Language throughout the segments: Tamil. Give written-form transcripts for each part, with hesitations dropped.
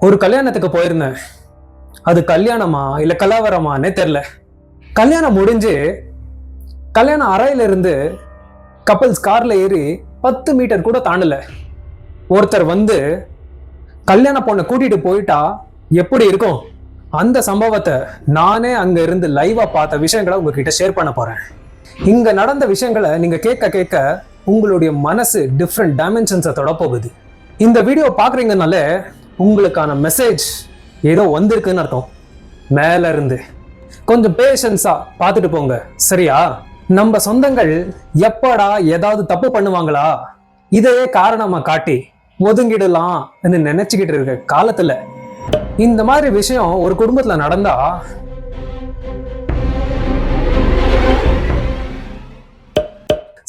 ஒரு கல்யாணத்துக்கு போயிருந்தேன். அது கல்யாணமா இல்ல கலவரமானே தெரியல. கல்யாணம் முடிஞ்சு கல்யாண அறையில இருந்து கப்பல்ஸ் கார்ல ஏறி 10 மீட்டர் கூட தாண்டல. ஒருத்தர் வந்து கல்யாண பொண்ணை கூட்டிட்டு போயிட்டா எப்படி இருக்கும்? அந்த சம்பவத்தை நானே அங்க இருந்து லைவா பார்த்த விஷயங்களை உங்ககிட்ட ஷேர் பண்ண போறேன். இங்க நடந்த விஷயங்களை நீங்க கேட்க கேட்க உங்களுடைய மனசு டிஃப்ரெண்ட் டைமென்ஷன்ஸை தொட போகுது. இந்த வீடியோ பாக்குறீங்கனாலே உங்களுக்கான மெசேஜ் ஏதோ வந்திருக்குன்னு அர்த்தம். மேல இருந்து கொஞ்சம் பேஷன்ஸா பார்த்துட்டு போங்க, சரியா? நம்ம சொந்தங்கள் எப்படா ஏதாவது தப்பு பண்ணுவாங்களா இதையே காரணமா காட்டி ஒதுங்கிடலாம் நினைச்சுக்கிட்டு இருக்க காலத்துல இந்த மாதிரி விஷயம் ஒரு குடும்பத்துல நடந்தா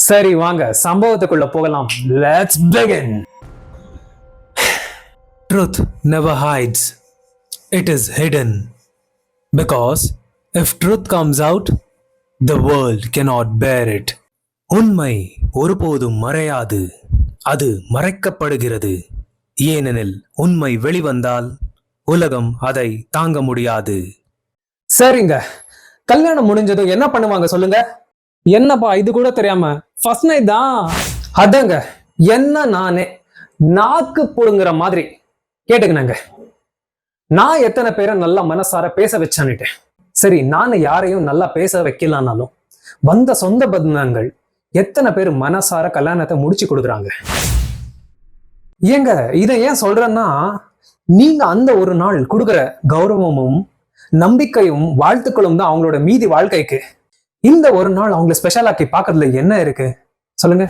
சரி, வாங்க சம்பவத்துக்குள்ள போகலாம். Let's begin. Truth never hides. It is hidden. Because if truth comes out, the world cannot bear it. உண்மை ஒருபோதும் மறையாது, அது மறைக்கப்படுகிறது. ஏனெனில் உண்மை வெளிவந்தால் உலகம் அதை தாங்க முடியாது. சரிங்க, கல்யாணம் முடிஞ்சதும் என்ன பண்ணுவாங்க சொல்லுங்க? என்னப்பா இது கூட தெரியாம ஃபர்ஸ்ட் நைட் தான்? அதாங்க என்ன நானே நாக்கு புடுங்குற மாதிரி கேட்டுக்கினாங்க. நான் எத்தனை பேரை நல்லா மனசார பேச வச்சான்னுட்டேன். சரி, நான் யாரையும் நல்லா பேச வைக்கலான்னாலும் வந்த சொந்த பந்தங்கள் எத்தனை பேர் மனசார கல்யாணத்தை முடிச்சு கொடுக்குறாங்க. ஏங்க இதை ஏன் சொல்றேன்னா, நீங்க அந்த ஒரு நாள் கொடுக்குற கௌரவமும் நம்பிக்கையும் வாழ்த்துக்களும் தான் அவங்களோட மீதி வாழ்க்கைக்கு. இந்த ஒரு நாள் அவங்களை ஸ்பெஷலாக்கி பார்க்கறதுல என்ன இருக்கு சொல்லுங்க?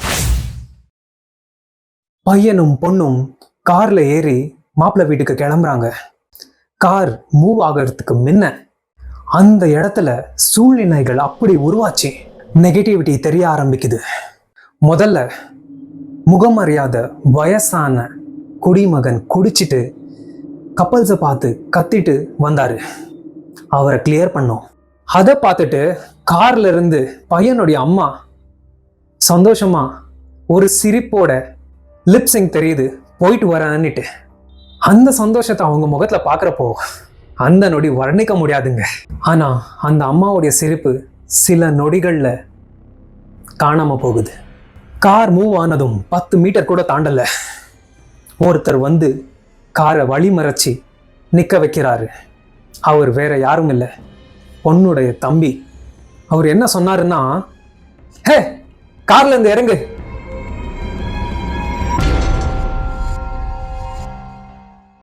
பையனும் பொண்ணும் கார்ல ஏறி மாப்பிள்ளை வீட்டுக்கு கிளம்புறாங்க. கார் மூவ் ஆகிறதுக்கு முன்ன அந்த இடத்துல சூழ்நிலைகள் அப்படி உருவாச்சு, நெகட்டிவிட்டி தெரிய ஆரம்பிக்குது. முதல்ல முகமறியாத வயசான குடிமகன் குடிச்சிட்டு கப்பல்ஸை பார்த்து கத்திட்டு வந்தாரு. அவரை கிளியர் பண்ணோம். அதை பார்த்துட்டு கார்ல இருந்து பையனுடைய அம்மா சந்தோஷமா ஒரு சிரிப்போட லிப்சிங் தெரியுது, போயிட்டு வரேன்னுட்டு. அந்த சந்தோஷத்தை அவங்க முகத்துல பாக்குறப்போ அந்த நொடி வர்ணிக்க முடியாதுங்க. ஆனா அந்த அம்மாவுடைய சிரிப்பு சில நொடிகள்ல காணாம போகுது. கார் மூவ் ஆனதும் 10 மீட்டர் கூட தாண்டல. ஒருத்தர் வந்து காரை வழிமறைச்சி நிக்க வைக்கிறாரு. அவர் வேற யாரும் இல்லை, பொண்ணுடைய தம்பி. அவர் என்ன சொன்னாருன்னா, ஹே கார்ல இருந்து இறங்கு,